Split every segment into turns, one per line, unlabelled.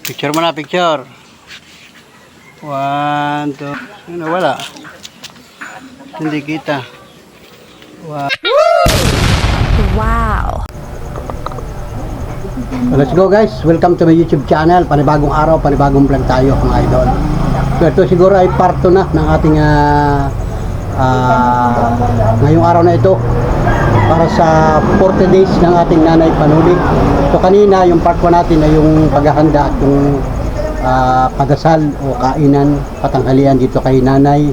Picture mo na, picture. 1, 2. Ano, wala. Hindi kita. Wow.
Wow.
So let's go guys. Welcome to my YouTube channel. Panibagong araw, panibagong vlog tayo mga idol. So ito siguro ay part 2 na ng ating ngayong araw na ito para sa 40 days ng ating nanay Panuli. So kanina yung part 1 natin ay yung paghahanda at yung padasal o kainan, patanghalian dito kay nanay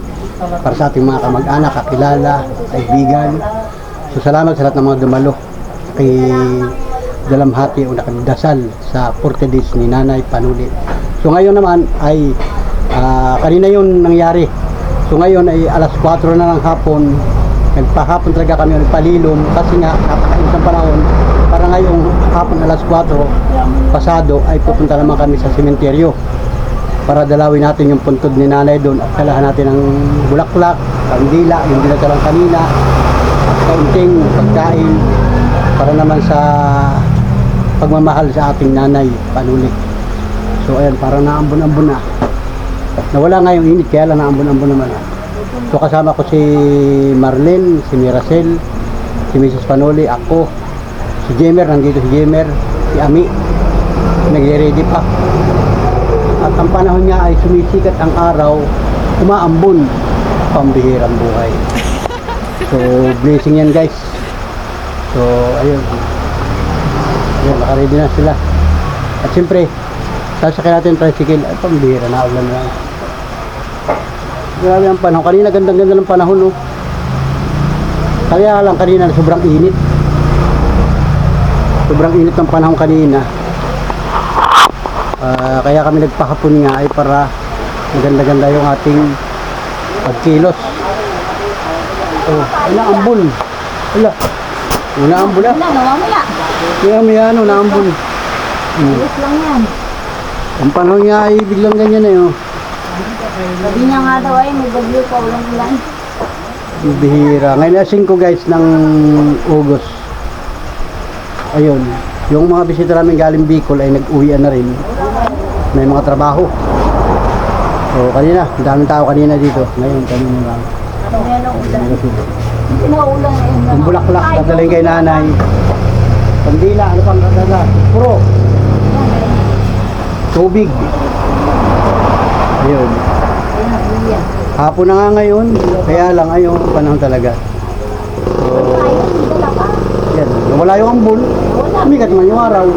para sa ating mga kamag-anak, kakilala, kaibigan. So salamat sa lahat ng mga dumalo kay dalamhati o nakadasal sa 40 days ni nanay Panuli. So ngayon naman ay kanina yun nangyari. So ngayon ay alas 4 na ng hapon. Nagpahapon talaga kami, nagpalilom kasi nga napakainit ng panahon. Para ngayong hapon alas 4 pasado ay pupunta naman kami sa sementeryo para dalawin natin yung puntod ni nanay doon at kalahan natin ng bulaklak, kandila, yung dinadalang kanina at kaunting pagkain para naman sa pagmamahal sa ating nanay Panuli. So ayan, parang naambon-ambon na. Nawala nga yung init kaya lang naambon-ambon naman. So kasama ko si Marlene, si Miracel, si Mrs. Panuli, ako, si Jemer, nandito si Jemer, si Ami, nagre-ready pa. At ang panahon niya ay sumisikat ang araw, umaambon, pambihirang buhay. So blessing yan guys. So ayun, naka-ready na sila. At siyempre, sasakyan natin yung tricycle, ay pambihira na ulan lang. Grabe ang panahon. Kanina gandang-ganda ng panahon, no? Kaya lang kanina sobrang init. Sobrang init ng panahon kanina. Kaya kami nagpahapon nga ay para maganda-ganda yung ating pagkilos. Oh, naambon. Wala. Naambon na. Mamaya ano, naambon.
Ayos lang yan.
Ang panahon nga ay biglang ganyan eh, oh.
Sabi niya nga daw ay may bagyo pa, walang ulan.
Bihira. Ngayon na 5 guys ng August. Ayun. Yung mga bisita namin galing Bicol ay nag-uwian na rin. May mga trabaho. So kanina, daming tao kanina dito. Ngayon, kanina lang.
May ano ulan. Hindi na ulan.
Yung bulaklak, dadalhin kay nanay. Pandila, ano pang dadala? Puro. Tubig. Ayun. Hapon na nga ngayon, kaya lang ayun, panahon talaga. So, yan, wala yung ambon, umikat man yung araw.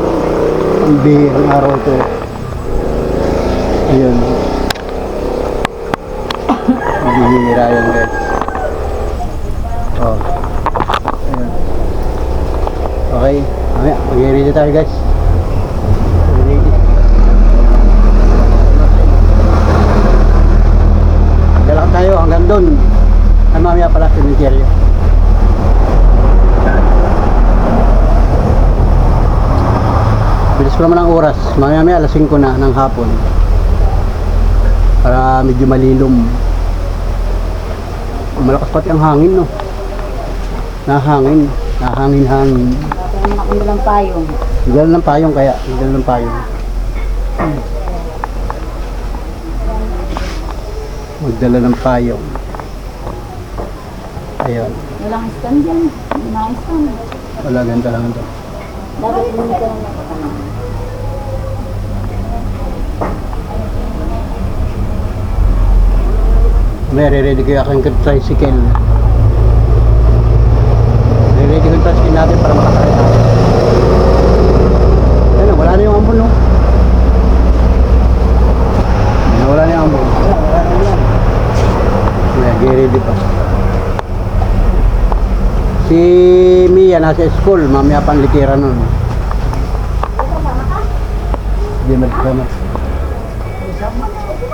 Ang bihirang araw ito. Ayun. Bihira yan guys. Oh. Ayun. Okay, mamaya, mag-ready tayo guys. Tayo hanggang doon ay mamaya pala sementeryo. Bilis ko naman ang oras, mamaya alas 5 na ng hapon para medyo malilom. Malakas pati ang hangin, no? Nahangin hangin.
Nakakanda ng payong.
Higala ng payong kaya, higala ng payong. Magdala ng payong. Ayun.
Walang stand dyan. Hindi na stand.
Wala, ganda lang ito.
Dapat hindi ka lang nakakanan.
May re-ready ko yung aking tricycle. Re-ready ko yung tricycle natin para makasakit natin. Ayun, wala na yung ambon, no? Wala na yung ambon. Ready pa. Si Mia nasa school, mamaya pang litira nun. Jemer kasama.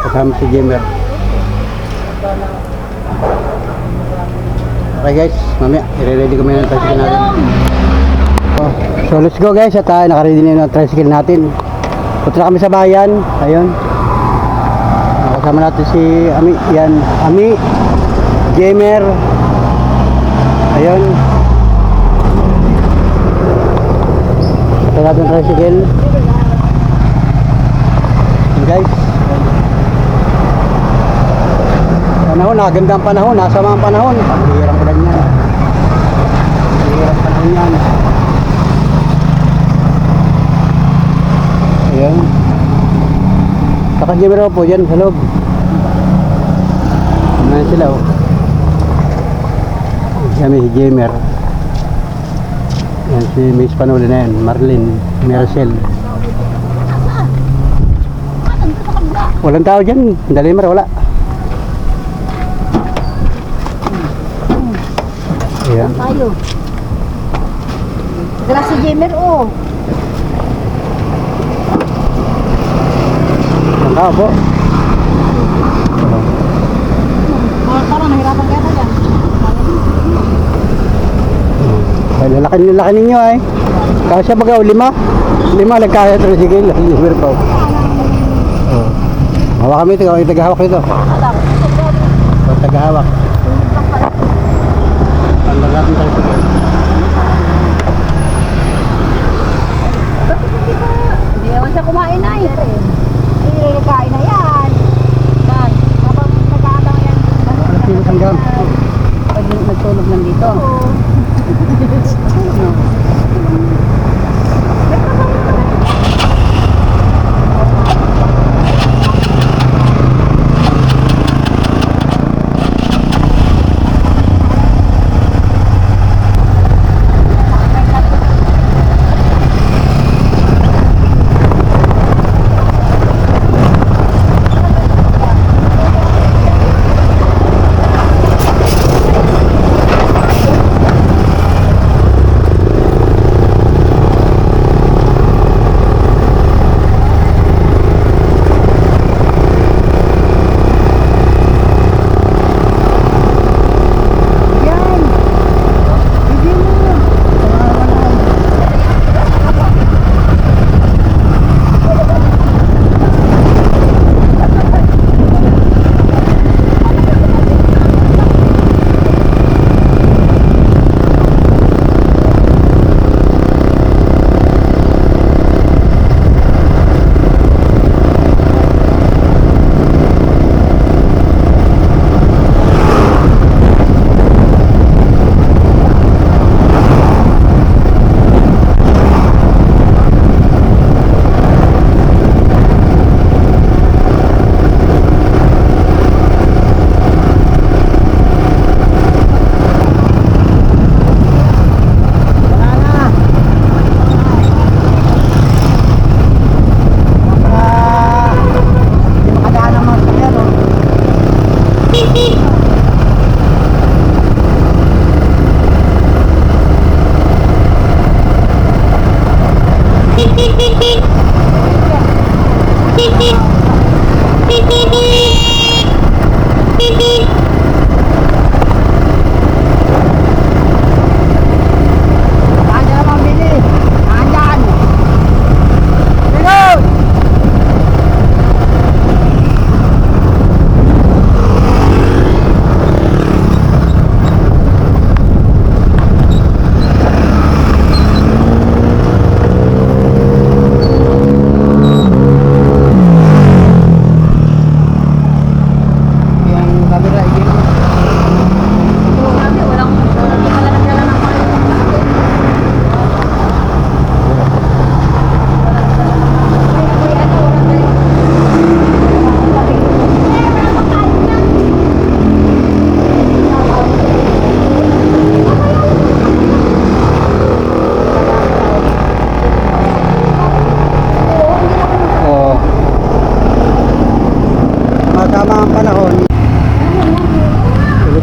Kasama si Jemer. Okay guys, mamaya i-ready ko muna ng tricycle natin. So let's go guys, at naka-ready na yung tricycle natin. Punta na kami sa bayan. Ayun. Kasama natin si Ami. Yan, Ami, Jemer. Ayun. Ito natin tricycle. guys. Panahon, ganda ang panahon, nasa mga panahon. Pagkihirang ulan yan. Pagkihirang panahon yan. Ayan. Naka-jammer po dyan sa loob. Ayan sila oh. Yan may jammer. Yan si Miss Panuli na yan, Marlene, Marcel. Walang tao dyan, Dalimar wala. Ayan.
Tayo. Dala si Jemer, oh.
Walang tao po.
Parang nahirapan kaya na dyan.
Ay, lalaki ninyo ay. Kasi baga, 5 nagkaya tricycle. Liver pa. Oh. Hawak kami ito, tagahawak ito. Tagahawak. Tanda natin tricycle.
Hindi naman siya kumain na eh. Ay, nagkain na yan. Yan. Habang nag-aabang yan.
Kilos hanggang.
Pag nagtulog lang dito.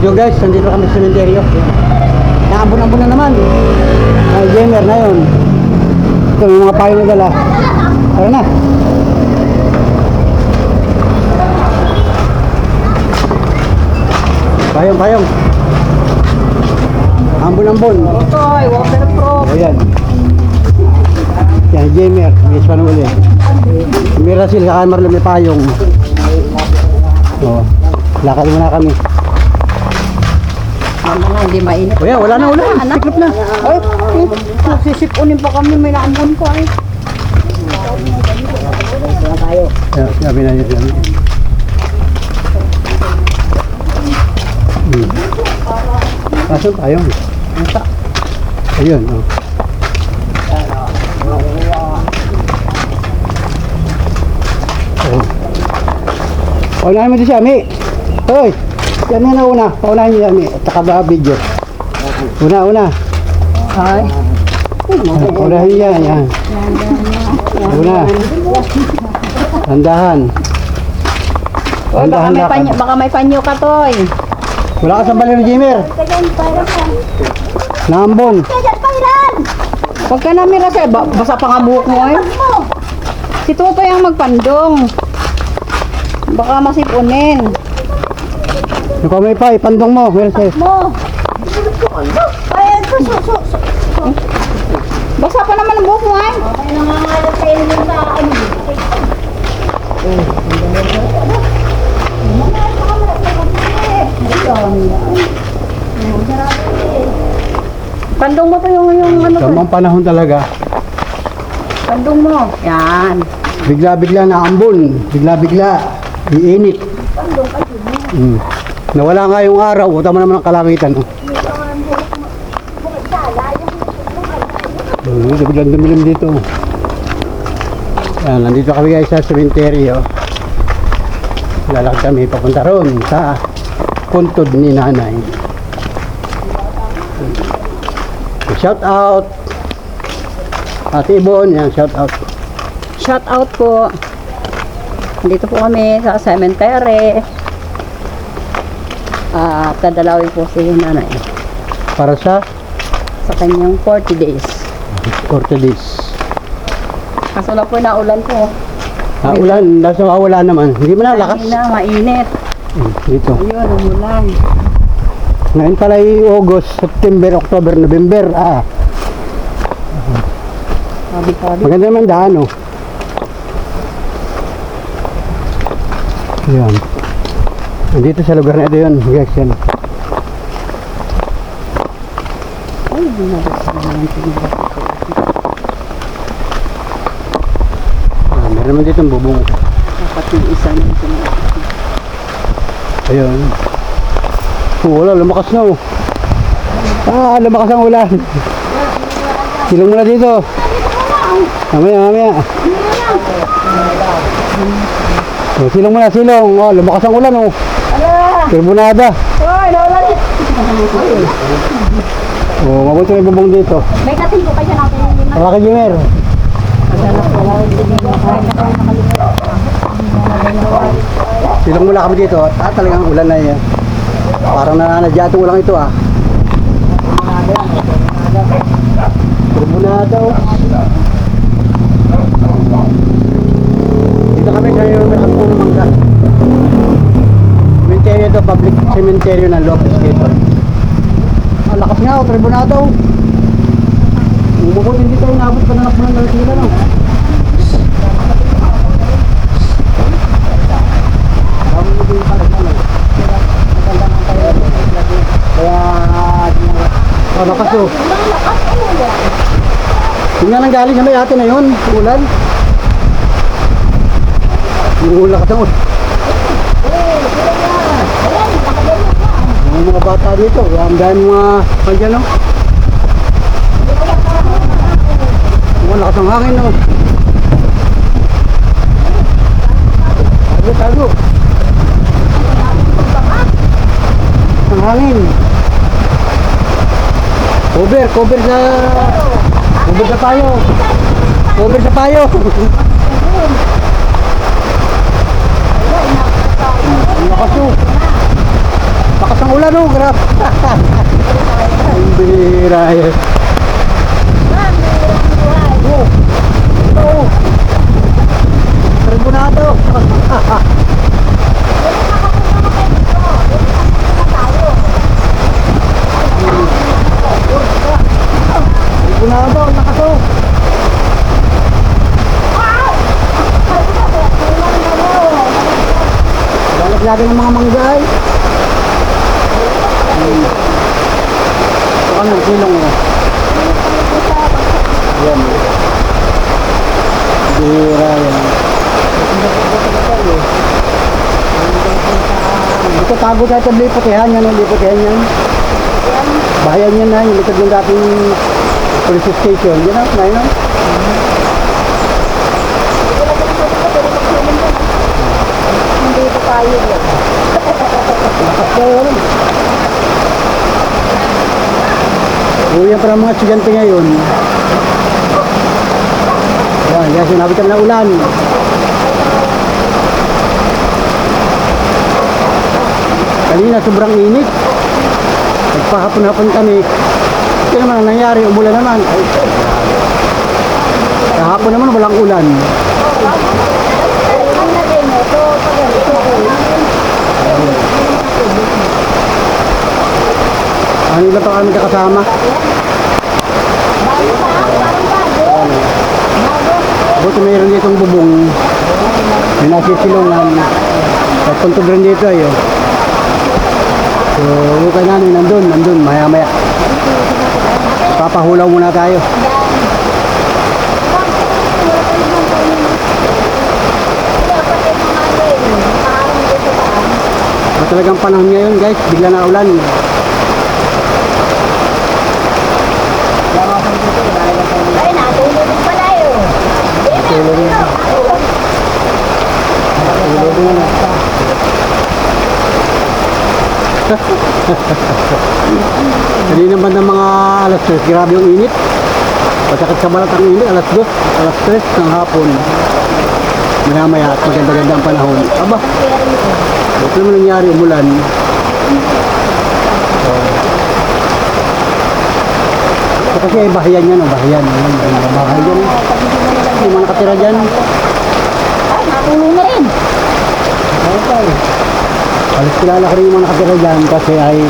So guys, nandito kami sa sementeryo. Naambon-ambon na naman. May gamer na yun. Ito, may mga payo na dala. Tara na. Payong. Ambon-ambon.
Otoy, waterproof.
O yan. Yan, gamer. May Panuli. May Rasil, kaka Marlon, may payong. O, lakad muna kami.
Hindi mainit.
O yan, wala na ulan. Siklop na.
Ay, nagsisipunin pa kami. May naambon ko ay. Tayo.
Sabi na yun. Kaso tayo. Ayun, oh. Oh. Paunahin mo din siya, Mi. Hoy! Yan na una. Paunahin niyo yan, Mi. At saka ba video. Una.
Ay.
Paunahin yan, yan. Una. Tandahan.
Oy, baka may panyo ka, Toy.
Wala ka sa bali ni Jimmer. Nambong.
Huwag ka namin kasi, basa pa nga buhok mo eh. Si Totoy ang magpandong. Baka masipunin.
Ikaw may pa, ipandong mo. Mercedes.
Basa pa naman ang buhok mo eh. Pandong mo to yung ano to.
Tamang panahon talaga.
Pandong mo. Yan.
Bigla-bigla na ambon. Bigla-bigla. Iinit. Nawala nga yung araw. O tama naman ang kalangitan. Oh. Biglang dumilim dito. Yan, nandito kami guys sa cementerio. Lalakad kami papunta ron sa puntod ni nanay. Shout out Ate Ibon, yan, shout out.
Shout out po. Dito po kami sa cemetery. Dadalawin po si nanay
Para sa
kanyang 40 days.
40 days.
Kaso na po naulan po.
Ulan, nasa wala naman. Hindi mo na lakas.
Hindi na, mainit.
Dito.
Ayun, umulan.
Ngayon pala yung August, September, October, November.
Sabi.
Maganda naman daan, oh. Yan. Nandito sa lugar na ito yun, guys, yan.
Ay,
Meron naman dito ang bubong.
dapat yung isa na ito.
Ayun. Wala, lumakas na, oh. Lumakas ang ulan. Silong mo na dito. Mamaya. Oh, silong mo na, silong. Oh, lumakas ang ulan, oh. Turbonada.
Ay, naulan.
Oh, mabuti may bubong dito.
May kating ko pa siya natin yung
Wala ka, Jimer. Silong mula kami dito. Talagang ulan na yan. Parang nananadya itong ulang ito, ah. Turbonada, oh. Dito kami kayo nakapong mangga. Cementerio ito, public cementerio ng Lopez Quezon. Ang lakas nga, oh, turbonada, oh. Umubot, hindi tayo nabot pa na nakapang ng sila, no? Kaya, lakas, oh. Tingnan ang galing sa may atin na yun, ulan. Yung ulan ka ulan. Yung mga bata dito, ang dahil mga kanya, no? Yung lakas ng hangin, no? Tago. Ang hangin. Cover sa payo. Cover sa payo. Lakas ang ulan, oh, grab. Ang bihira yan. Turbonado. Turbonado, lakas, oh. Lagi ng mga manggay. Ito ang silong, oh. Yan. Bira yan. Magtatago tayo sa Liputihan yan, Liputihan yan. Bayan yan na, yung likod ng dating police station. Yan na, na yun.
Hindi ito tayo.
Lakas na yun. Uwi pa ng mga estudyante ngayon. Yan, sinabi kami na ulan. Kanina sobrang init. Nagpahapon-hapon kami. Ito naman ang nangyari, umulan naman. Ay, kahapon naman walang ulan. Ano ilan pa kami kakasama? Buti mayroon ditong bubong. May nasisilungan. At tuntog rin dito ay oh. So, hukay namin nandun, maya-maya. Papahulaw muna tayo. Talagang panahon ngayon guys, bigla na ulan.
Ay, natulog pa tayo.
Natulog na. Natulog na. Kanina naman ng mga alas 3, grabe yung init. Pagkakit sa balat ang init, alas 2, alas 3 ng hapon. Maya-maya at maganda-ganda ang panahon. Aba, ito naman nangyari, umulan. Ito kasi bahayan yan, bahayan. Bahayan. Yung mga nakatira dyan.
Ay, natulog na rin.
Okay. Alas kilala ko rin yung mga nakatira dyan kasi ay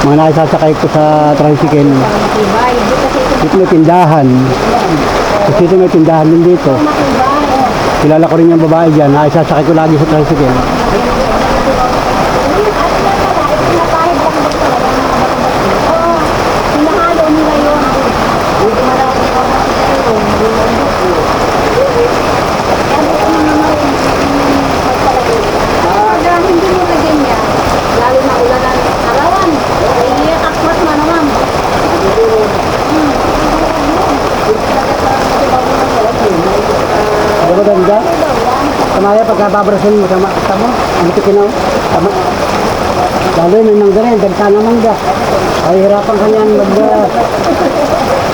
mga naisasakay ko sa tricycle.
Matibay.
Dito may tindahan. Kasi dito may tindahan din dito. Kilala ko rin yung babae dyan, naisasakay ko lagi sa tricycle.
Hinahalo nila yun. Pag hindi mo lagyan niya, lalo na ulan ng arawan, ay akwat na naman.
Ano ba ganda? Kamaya pagkababrasin mo, tama? Tama? Ano ito kinaw? Tama? Lalo yun, nang ganyan, ganda naman ka. Mahirapan ka niyan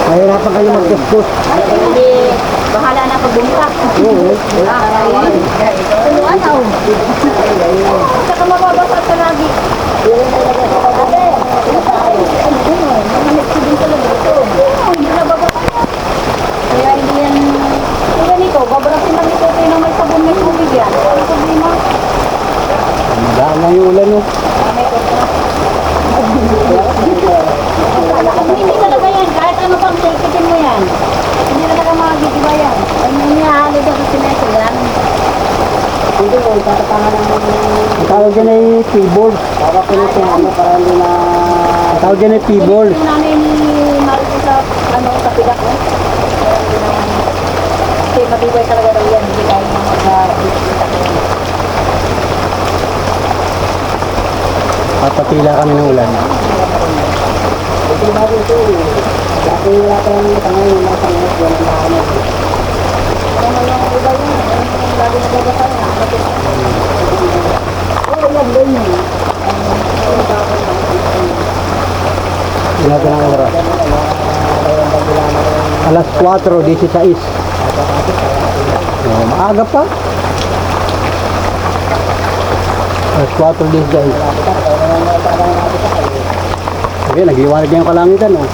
mahirapan ka niyan mag-kuskus.
Hindi, bahala na pagbumpa.
Oo.
Tuluan ako. Saka mababasa ka lagi. Mahanip ko din talaga ito. Hindi nababasa. Kaya hindi yan, kung ganito, babarasin lang ito kayo na may sabon, may tubig yan. Ano problema?
Daan lang yung ulan, no?
Hindi talaga yan, kahit ano pang silpitin mo yan. Hindi talaga magigiba yan. Ang nangyahalo daw sa simento yan.
Hindi ko, tatatangan naman. Ang tawag dyan ay P-balls. Tawag ko na siya, para hindi na... Ang tawag dyan ay P-balls.
Yung nanay ni Marco sa, sa pidak mo. Kasi matibay talaga daw yan, hindi tayo mag-pitak yan.
Papatila kami ng ulan. Ito ba dito? Dati wala pa lang ito ngayon, nasa ngayon, wala na kami.
Ano yung iba yun? Yung lagi na babasa yan. Oo, yan din yun.
Wala ka ng oras. Alas 4:16. Maaga pa. Alas 4:16. Okay, nagliwanag na yung kalangitan, oh.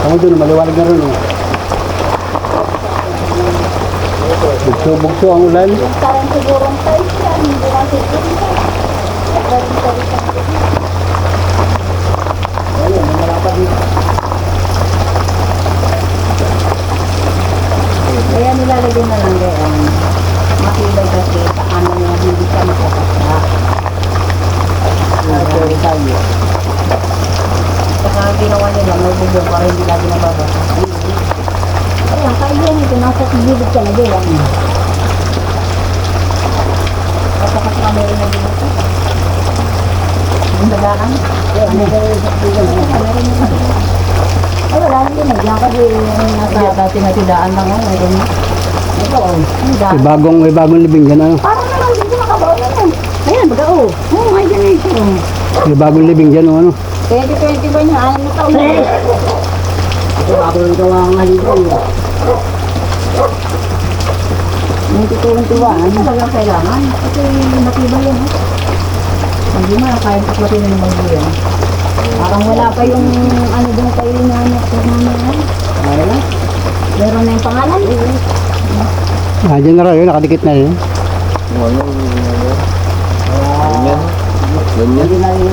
Ako doon, maliwanag na rin, oh. Bugso-bugso ang ulan.
Parang sigurong size yan. Hindi lang sigurong size. Nagdaring sa isang kaya nilalagay na lang gayon. Matibay kasi paano niya hindi siya makakasya. Saka ginawa nila, may bubong para hindi lagi nababasa. Ayan, kaya nito, nasa gilid ka na gayon. Kapag kami rin na dito. lang. Ay, wala nang dinagyan kasi nasa dati na sidaan lang ako. Mayroon na. Ito,
May bagong libing dyan, ano?
parang na lang dito nakabaon na yan. Ayan, baga Oo, may ganito.
May bagong libing dyan, ano?
2020 ba niya? Ano na taon na?
Ito, bagong gawa nga dito.
2021. Ano talagang kailangan? Kasi matibay yan. Hindi mo na kaya paklatin na ng bagyo yan. Parang wala pa yung ano doon kayo na ano. Meron na yung pangalan.
Ah, dyan na raw yun, nakadikit na yun.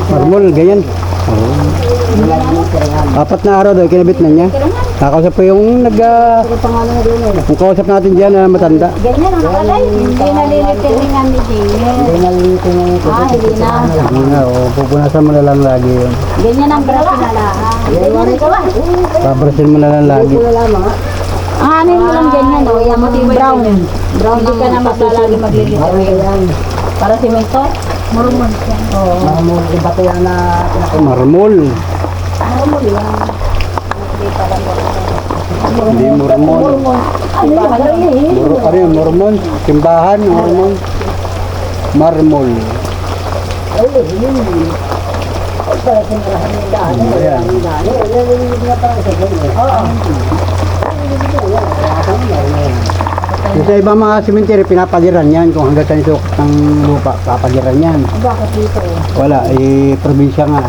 Marmol, ganyan. Apat na araw daw, kinabit na niya. Nakausap ko yung yung kausap natin dyan na matanda.
Ganyan ang nakalay. Hindi nalilitin ni Jane. Hindi na.
Ano nga, pupunasan mo na lang lagi yun.
Ganyan ang pinalahan. Ganyan ang gawa.
Pabrasin mo na lang lagi.
Ang anin mo lang ganyan, no? Yung brown. Brown hindi ka na maglalagi maglilito. Para simento? Marumol siya. Oo.
Marmol, iba to yan na marmol.
Marumol yan.
Hindi marmol.
Ano yung malaki eh?
Ano yun, marmol? Simbahan, marmol. Marmol. Yung sa ibang mga cemetery, pinapagiran yan. Kung hanggang sa isok ng lupa, papagiran yan.
Bakit dito?
Wala, probinsya nga.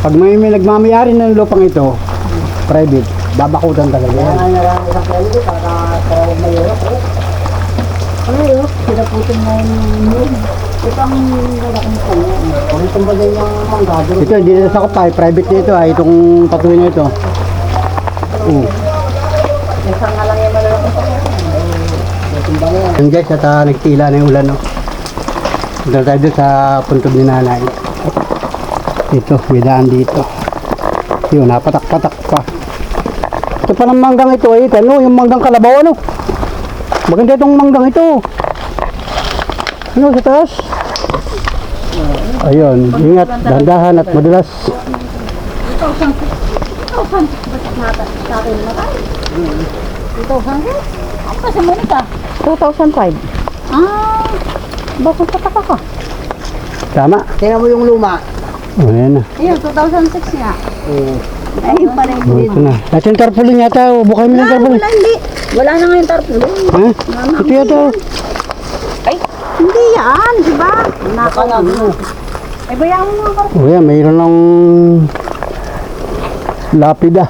Pag may nagmamayari ng lupang ito, private, babakutan talaga yan.
Ano yun? Sinaputin na yun. Ito ang malaking kanya.
Kung itong bagay yung manggado. Ito, hindi na sakop tayo. Private na ito, itong patuloy na ito.
Isang nga lang yung malalaking kanya.
Yan guys, at nagtila na yung ulan. No? Punta tayo doon sa puntod ni nanay. Ito, may daan dito. Yun, napatak-patak pa. Ito pa ng manggang ito, ano, yung manggang kalabaw, ano? Maganda itong manggang ito. Ano, sa taas? Ayun, ingat, dahan-dahan at madulas.
Ito, hanggang? Ang kasi mo nito?
2005.
Ah, bakit pataka ka?
Tama.
Tingnan mo yung luma.
O, yan na.
Ayun, 2006 nga. Ayun pa rin.
O, ito na. At yung tarpaulin yata, bukay mo yung tarpaulin.
Wala, hindi. Wala na nga yung tarpaulin.
Ha? Ito yata.
Ay, hindi yan, di ba? Ay, bayaan mo mga karpo.
O yan, mayroon ng lapida.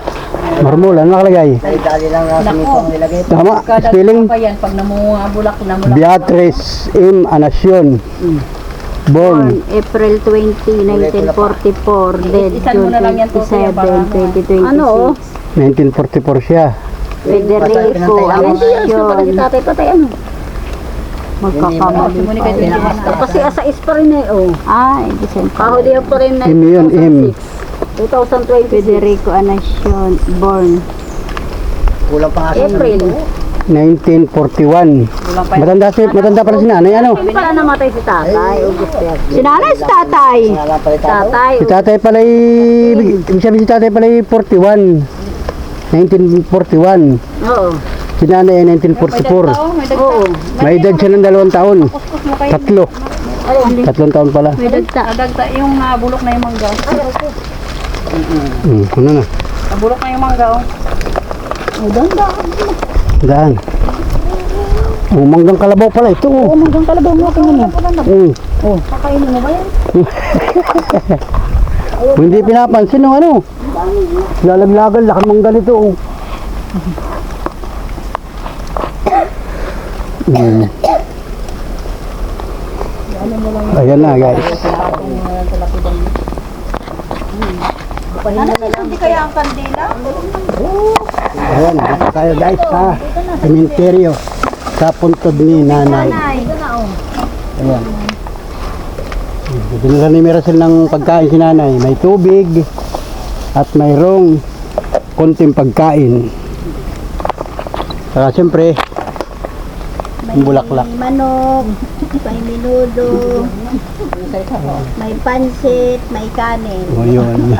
Marmol, ano nakalagay?
Dali lang na nilagay.
Tama, spelling.
Pa yan, pag namumulak na mula.
Beatrice M. Anacion. Born
April 20, 1944. Dead June 27, 2026. Ano?
1944 siya.
Federico Anacion. Tatay patay ano? Magkakamali pa rin. Kasi asa is pa rin eh, oh. Ay, December. Kahuli pa rin na
M yun, M.
2020. Federico Anacion, born.
Kulang pa nga sa
April.
1941. Matanda pala si nanay, ano?
Hindi pala namatay si tatay. Si nanay, si tatay. Tatay.
Si tatay pala ibig sabihin si tatay pala 41. 1941.
Oo.
Si nanay ay 1944.
Oo.
May edad siya ng 2 taon. 3. 3 taon pala.
May dagta.
Dagta yung bulok na yung mangga.
Ano na?
Bulok na yung mangga.
Ay, danda.
Daan. Manggang kalabaw pala ito.
Oo, manggang kalabaw mo. Tingnan mo.
Kakainin mo ba yan?
Kung hindi pinapansin ng ano. Lalaglagan, laki mangga nito. Ayan na guys.
Hindi kaya ang kandila?
Ayan, dito tayo guys sa cementerio sa puntod ni nanay. Ayan. Dinala ni Miracel ng pagkain si nanay. May tubig at mayroong konting pagkain. Saka siyempre
May
Yung bulaklak.
manok, may minudo, may pansit, may kanin.
O yun.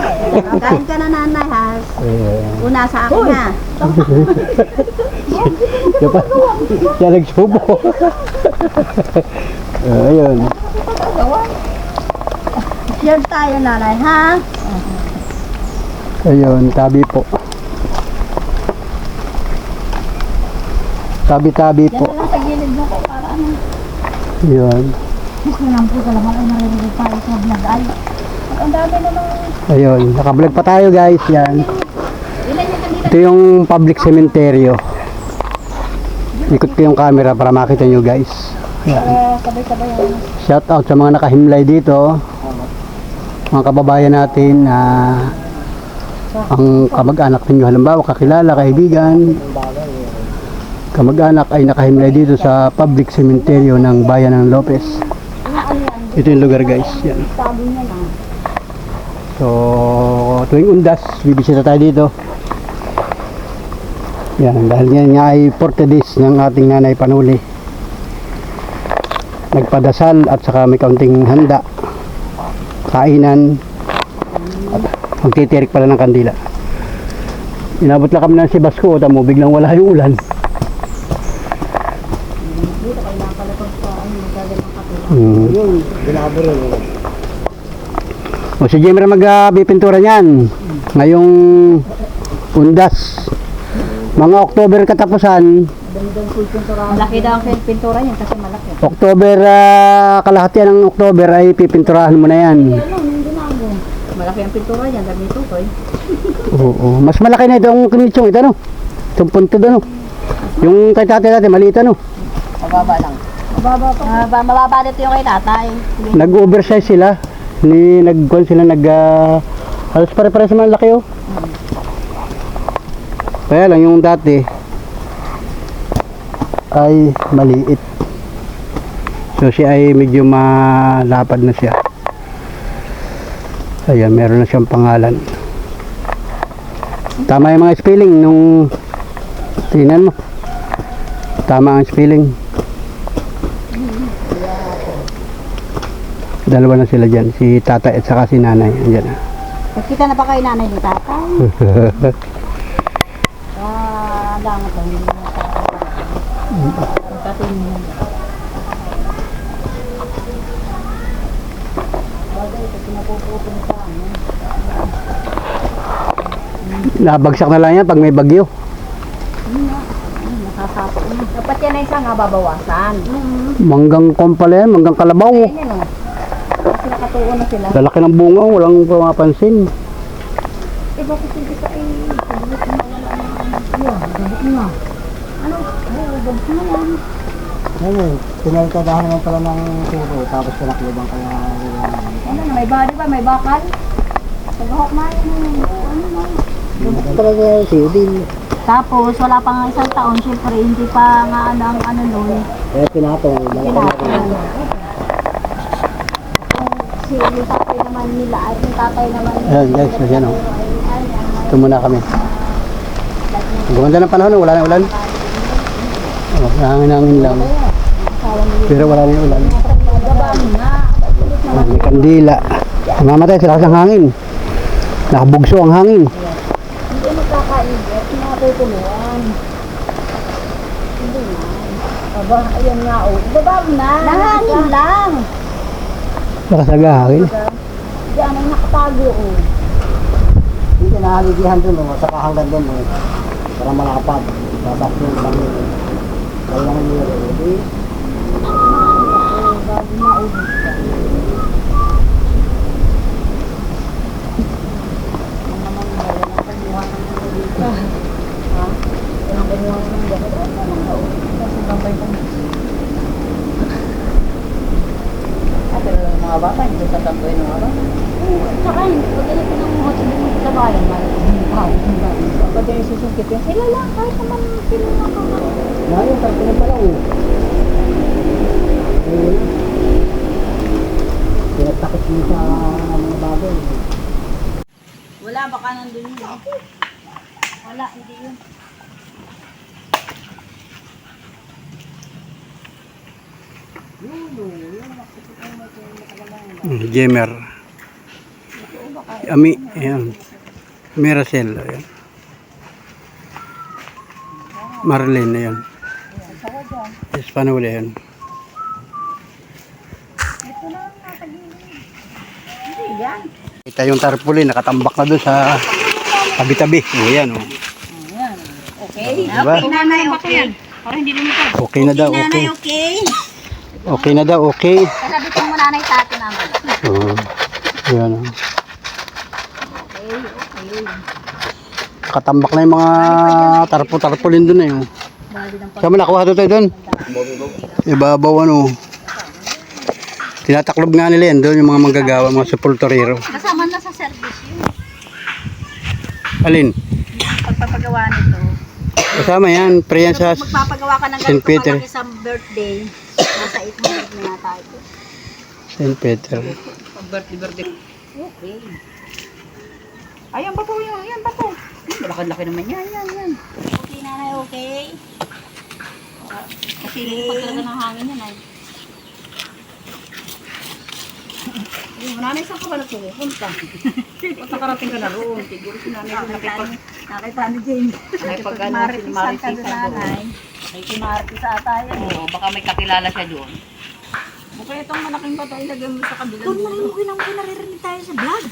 Kain ka na nanay ha.
Eh,
Una sa akin ha.
siya pa. Siya nagsubo. Ayun.
Share tayo nanay ha.
Ayun, tabi po. Tabi-tabi
Yan
po.
na lang sa gilid mo ko para ano.
Ayun.
Okay lang po talaga ay maririnig tayo sa vlog ay. Ang dami naman.
Ayun, nakablog pa tayo guys. Yan.
Ilan yung kanina?
Ito yung public cemetery. Ikot ko yung camera para makita nyo guys. Yan.
Sabay-sabay yan.
Shout out sa mga nakahimlay dito. Mga kababayan natin na ang kamag-anak ninyo halimbawa, kakilala, kaibigan, kamag-anak ay nakahimlay dito sa public cemetery ng bayan ng Lopez. Ito yung lugar guys. Yan.
Tabi niya na.
So, tuwing undas, bibisita tayo dito. Yan, dahil yan nga ay 40 days ng ating nanay Panuli. Nagpadasal at saka may kaunting handa, kainan, at magtitirik pala ng kandila. Inabot lang kami ng si Basko, tamo, biglang wala yung ulan.
Yun, ginabro yun.
O si Jimmer magbipintura niyan ngayong undas. Mga October katapusan,
Malaki daw ang pintura niyan kasi malaki.
October, kalahatian ng October ay pipinturahan mo na yan.
Malaki ang pintura niyan, dami ito ko eh.
Oo, mas malaki na itong kinitsong ito, no? Itong punto doon, no? Yung kay tatay natin, maliit, no?
Mababa lang.
Mababa dito yung kay tatay.
Nag-oversize sila. Nag-con sila, halos pare-pare sa mga laki, oh. Kaya lang yung dati ay maliit. So siya ay medyo malapad na siya. Ayan, meron na siyang pangalan. Tama yung mga spelling nung tingnan mo. Tama ang spelling. Dalawa na sila dyan, si tatay at saka si nanay. Andyan na.
Nakita na ba kayo nanay ni tatay? Langat lang yun.
Nabagsak na lang yan pag may bagyo.
Nakasapo na. Dapat yan ay isang babawasan.
Manggang kompala yan, manggang kalabaw.
Yan o. Kasi nakatuon na sila.
Lalaki ng bunga, walang pumapansin.
Eh bakit hindi ka eh? Sabot na wala na. Yun, sabot na. Ano? Ay, sabot na yan.
Ano, pinagkadahan naman pala ng turo, tapos pinaklubang kaya
Ano na, may body ba? May bakal? Paghahok na yun. Ano na?
talaga siyo din.
Tapos, wala pa nga isang taon, syempre, hindi pa nga ano ang ano nun.
Kaya pinatong,
Pinatong. Si yung tatay naman nila, at yung tatay naman nila.
Ayan guys, ayan o. Ito muna kami. Gumanda ng panahon, wala na ulan. Oh, nangangin lang. Pero wala na yung ulan. Ah, may kandila. Mamatay sila sa hangin. Nakabugso ang hangin.
Hindi magkakainit, nakatutuluan. Hindi na. Aba, ayan nga o. Baba mo na. Nahangin lang.
Nakasaga hangin.
Diyan ay nakatago o.
Hindi nahaligihan dun, saka hanggang dun, para malapad. Babak yung lang yun. Kaya naman yun,
Bago maubos ka. Ang naman ba, yan ang pagbuhan ng mga dito. Ha? Yan ang pagbuhan ng mga dito. Ano naman na o? Kasi babay ka na.
Pero mga bata, hindi sa tampuin ng araw.
Tsaka hindi ko ganit pinanguhat sa bayan.
Pag yung susungkit yun,
Sila lang, kahit naman sila lang kakaroon.
ngayon, tayo pinagpala o. Pinagtakot mo sa mga bagay.
wala, baka nandun yun.
Wala, hindi yun.
Gamer. Ami, ayan. Miracel, ayan. Marlene, ayan. Hispanol, ayan. Kita yung tarpaulin, nakatambak na doon sa tabi-tabi. O, ayan, o.
Okay.
Diba?
Okay, nanay, okay. Para hindi lumipad.
Okay na daw, okay.
Nanay, okay.
Okay na daw, okay.
Sabi ko mo nanay sa atin naman.
Oo. Ayan, o.
Okay, okay.
Katambak na yung mga tarpo-tarpulin doon, eh. O.
Bali ng
Saan mo nakuha ito tayo doon? Ibabaw, ano. Tinataklob nga nila yan doon, yung mga manggagawa, mga sepulturero.
Kasama na sa service yun.
Alin?
Pagpapagawa nito.
Kasama yan, pre yan sa
Magpapagawa ka ng
St.
ganito
Peter.
kalaki sa birthday. Nasa 800 na yata ito.
St. Peter.
Pag-birthday.
Okay.
Ayan ba po yun? Ayan ba po? Malaki-laki naman yan. Yan.
Okay, nanay, okay. Kasi pag talaga ng hangin yan ay.
Yung nanay, saan ka ba nagpupunta? Ba't nakarating ka na roon? Siguro si nanay yung
Nakita ni James.
nakipag-ano,
Maritisan ka doon,
sinmaritisan doon.
nanay. May kinartis ata yan.
Oo, baka may kakilala siya doon.
Bukay itong malaking bato ilagay mo sa kabilang dulo. Kung marimukin ang naririnig tayo sa vlog.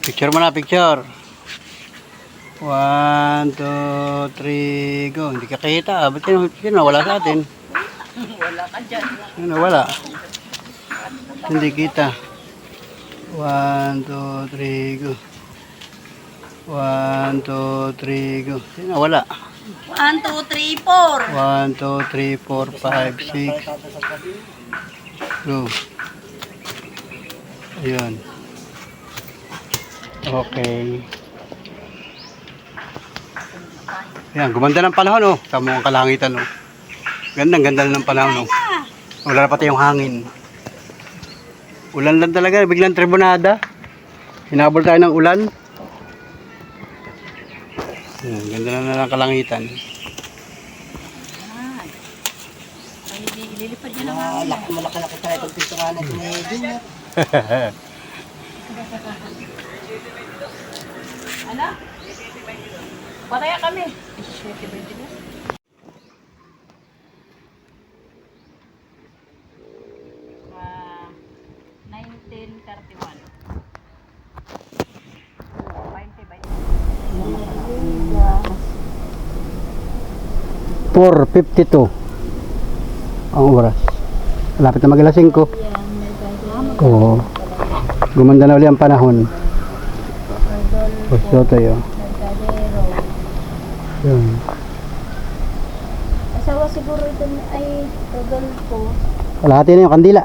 Picture mo na, picture. 1, 2, 3, go. Hindi ka kita. Ba't yun nawala sa atin?
Wala ka dyan.
Yun nawala. Hindi kita. 1, 2, 3, go. 1, 2, 3, go. Yun nawala.
1, 2, 3, 4.
1, 2, 3, 4, 5, 6. Go. Ayun. Okay. Ayan, gumanda ng panahon, oh. Tama ang kalangitan, oh. Ganda ng panahon, oh. Wala na pati yung hangin. Ulan lang talaga, biglang tribunada. Hinabol tayo ng ulan. Ayan, ganda na ng kalangitan.
Ay, ililipad niya naman.
Malaki-laki tayo itong pintukanan ni Junior.
Ano? Pataya kami.
Ah, 1931.
4:52 ang oras. Malapit na mag-alas 5. Oo. Gumanda na ulit ang panahon. Gusto tayo. Yun.
Asawa siguro ito ay Rodolfo.
Kalahati na yung kandila.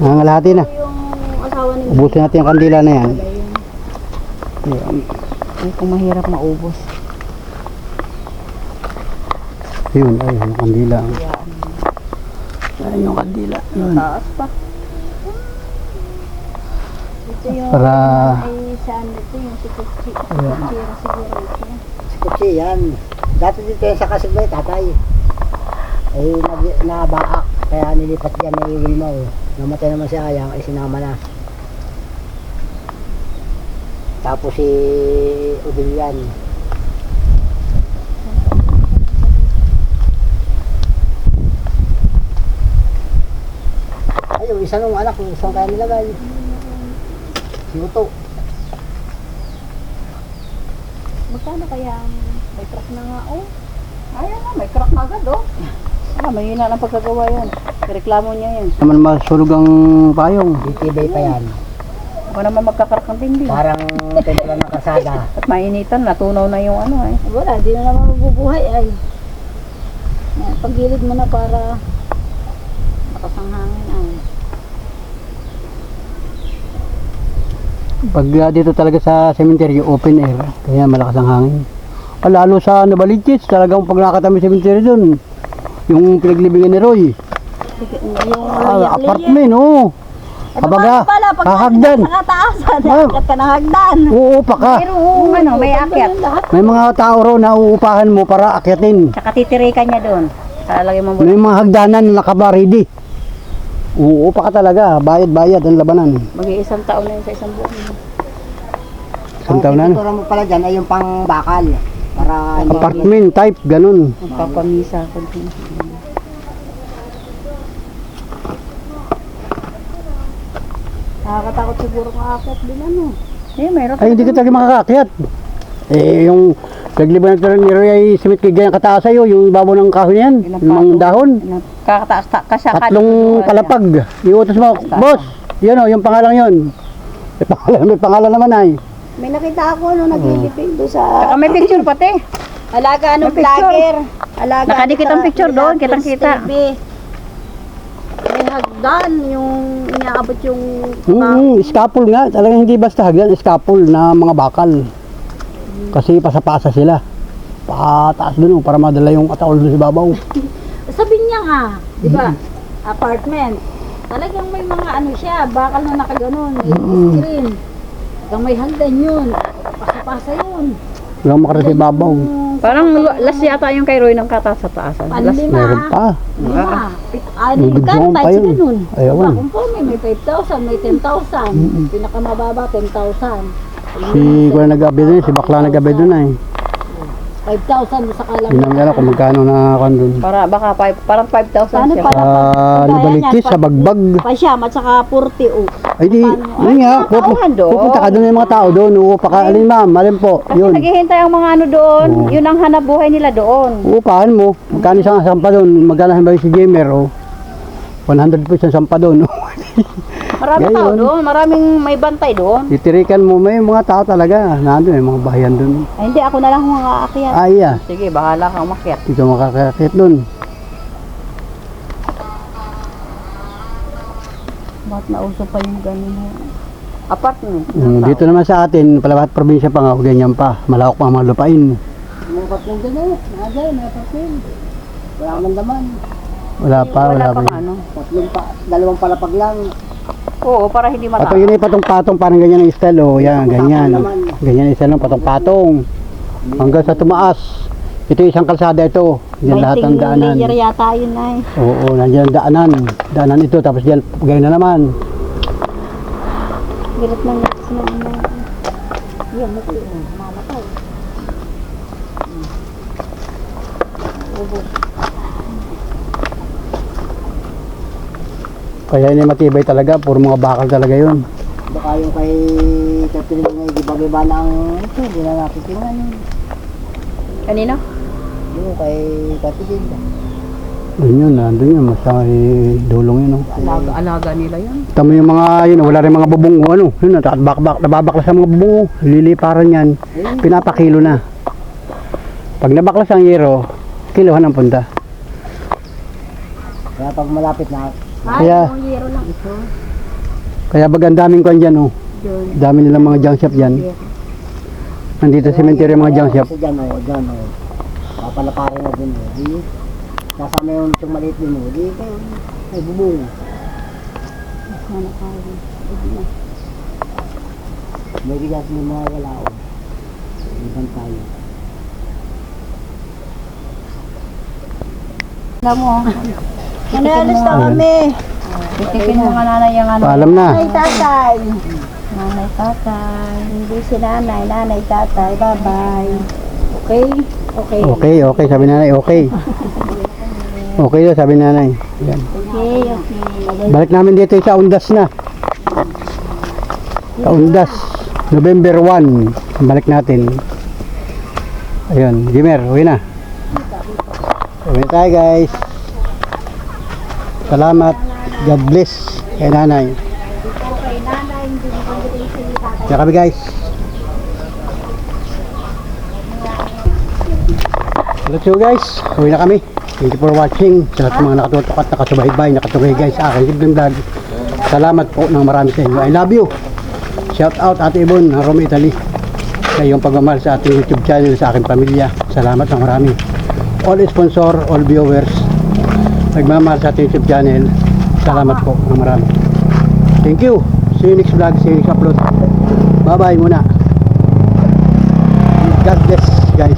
Kalahati na.
Yung asawa ni
Ubusin natin yung kandila na yan. Yun.
Ay, kung mahirap maubos.
Yun, ayun yung kandila. Ayun yung kandila. Yun.
Taas pa. Ito yung
Para
ay saan ito yung si Kutsi.
Ayan.
Kutsira siguro ito.
Si Kutsi yan. Dati dito yan sa Kasiglay, tatay. Ay nabaak. Kaya nilipat yan ni Wilma. Namatay naman si Ayang, ay sinama na. Tapos si Ubilian. Ay, yung isa nung anak, yung isang kaya nilagay. Si Uto.
Magkano kaya ang may truck na nga oh?
Ayan na, may crack na agad oh. Mahina ng pagkagawa yan. Reklamo niya yan.
naman masulog ang payong.
DTV pa yan.
Baka naman magkakarak ng dingding.
Parang tinala ng kasada.
At mainitan, natunaw na yung ano eh.
Wala, di na naman mabubuhay ay. Yan, paggilid mo na para lakas ang hangin ay.
Pag dito talaga sa cemetery, open air. Kaya malakas ang hangin. Lalo sa Nabaliches, talagang pag nakatami sa cemetery doon, yung pinaglibingan ni Roy.
Yung
Apartment, oh. Kabaga,
pala, pag
hahagdan.
sa kataasan,
Ah.
akyat ka ng hagdan.
Uupa ka.
Mayroong ano, may akyat.
May mga tao ro na uupahan mo para akyatin.
Tsaka titirikan niya doon. Lalagay mo
May mga hagdanan na nakabaridi. Uupa ka talaga. Bayad-bayad ang labanan.
mag-iisang taon na yun sa isang buwan.
Isang taon na.
Ang mo pala dyan ay yung pang bakal. Para hindi
Apartment type, ganun.
Magpapamisa ko din.
Nakakatakot siguro maakyat din ano.
Mayroon
Ay, hindi ka talaga makakakyat. Yung nagliban ng ni Roy ay simit kay ganyang kataas sa'yo, yung ibabaw ng kahoy na yan,
Ilang
yung mga dahon.
Kakataas kasya ka.
Tatlong kalapag. Iutos mo, boss, yun o, yung pangalan yun. May pangalan naman ay.
May nakita ako no naglilipig doon sa
Tsaka may picture pati.
alaga ng
May picture.
vlogger. Alaga
Nakadikit ang
sa
picture doon,
Ilatos
kitang-kita.
TV. May hagdan yung inaabot yung
Scapul nga, talagang hindi basta hagdan, scapul na mga bakal. Kasi pasapasa sila. Pataas dun para madala yung ataol dun sa babaw.
sabi niya nga, di ba? Apartment. Talagang may mga ano siya, bakal na nakaganon, yung screen. Hanggang may hagdan yun. Pasa-pasa yun.
Walang makarating sa babaw.
Parang last yata yung kay Roy ng kataas sa taasan. Last.
Panlima.
Meron pa.
Lima.
Dudugtong
Kan,
pa
kahit
yun.
sila nun.
Ayawan.
Kung po, may 5,000, may 10,000. Pinakamababa, 10,000.
Si Kuya nag-abi dun, si Bakla nag-abi dun ay.
5,000 sa kalam.
Yun ang alam kung magkano na kan dun.
Parang 5,000
Paano
siya.
pa?
Lubalikis sa bagbag.
Pasyam at saka 40 o.
Ay di, yun nga,
tauhan doon.
pupunta ka doon yung mga tao doon. Uupa ka, alin ma'am, alin po,
Kasi
yun.
naghihintay ang mga ano doon.
Oo.
Yun ang hanap buhay nila doon.
Uupahan mo, magkano isang sampa doon, magkano ba si Gamer, oh. 100 po isang sampa doon.
Maraming tao
Gayon.
doon. Maraming may bantay doon.
Titirikan mo, may mga tao talaga, nandun, may mga bahayan doon.
Ay, hindi, ako na lang mga aakyat.
Ay, ah,
Sige, bahala kang umakyat.
dito makakakit doon.
Bakit nauso pa yung ganun mo?
Apartment.
Dito naman sa atin, palabat probinsya pa nga, ganyan pa, malawak pa ang mga lupain.
May patlong dyan eh. Nagay, may patlong. Wala kang laman.
Wala pa.
pang ano.
Tatlong pa, dalawang palapag lang.
Oo, para hindi mataas.
Patong yun ay patong-patong, parang ganyan ang style, oh, yan, ganyan. Ganyan ang style ng patong-patong. Hanggang sa tumaas. Ito isang kalsada ito. Diyan lahat ng daanan.
layer yata yun ay.
Oo, nandiyan ang daanan. Daanan ito, tapos diyan, ganyan na naman.
Gilit ng sinabi. Yan, mo ko yun. Mamatay.
Kaya hindi matibay talaga, puro mga bakal talaga yun.
Baka yung kay Catherine nga, giba-giba ng ito, hindi na natin tingnan yun.
Kanino?
Yung kay Catherine.
Doon yun, nandun yun, basta may dulong yun. Oh.
Alaga nila yan.
Tama yung mga, yun, wala rin mga bubong, ano, yun, nababaklas sa mga bubong, liliparan yan, pinapakilo na. Pag nabaklas ang yero, kiluhan ang punta.
Kaya pag malapit na,
Kaya-
yung yero lang ito.
Kaya bag ang daming kwan dyan, oh. Dami nilang mga junk shop dyan. Nandito sa cemetery mga junk shop.
kasi dyan o. Papalaparin na din o. Di, kasama yung itong maliit din o. Di, ay bubong. May bigas ng mga wala o. Ibang tayo.
Alam mo. Nanalis na kami.
Titipin mo nga nanay yung ano.
Paalam na.
Nanay, tatay. Nanay, tatay. Hindi si nanay. Nanay, tatay. Bye-bye. Okay? Okay.
Okay, sabi nanay, okay. Okay daw, sabi nanay. Yan.
Okay, okay.
Balik namin dito sa Undas na. Sa Undas, November 1. Balik natin. Ayun, Jimer, uwi na. Uwi na tayo guys. Salamat. God bless kay nanay.
Okay, nanay. Hindi mo pagdating si tatay.
Kaya kami guys. Let's go guys. Uwi na kami. Thank you for watching. Sa lahat ng mga nakatutok at nakasubaybay, nakatugay guys sa aking simpleng vlog. Salamat po ng marami sa inyo. I love you. Shout out Ate Ibon, Rome, Italy. Sa iyong pagmamahal sa ating YouTube channel, sa aking pamilya. Salamat ng marami. All sponsor, all viewers, nagmamahal sa ating YouTube channel. Salamat po ng marami. Thank you. See you next vlog, see you next upload. Bye-bye muna. God bless, guys.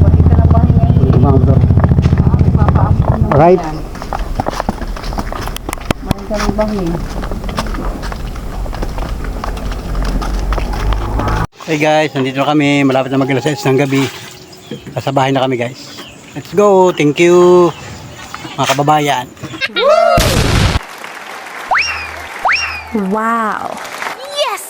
Pati ka ng bahay ngayon.
Mga motor.
Nagpapaampo naman
Right.
yan. Maring ka ng bahay.
Hey guys, nandito na kami. Malapit na mag-alas 6 ng gabi. Nasa bahay na kami guys. Let's go. Thank you mga kababayan.
Wow. Yes!